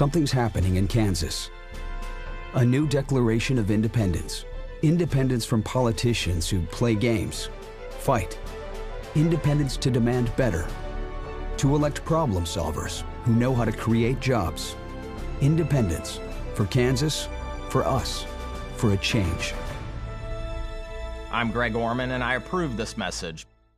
Something's happening in Kansas. A new Declaration of Independence. Independence from politicians who play games, fight. Independence to demand better. To elect problem solvers who know how to create jobs. Independence for Kansas, for us, for a change. I'm Greg Orman, and I approve this message.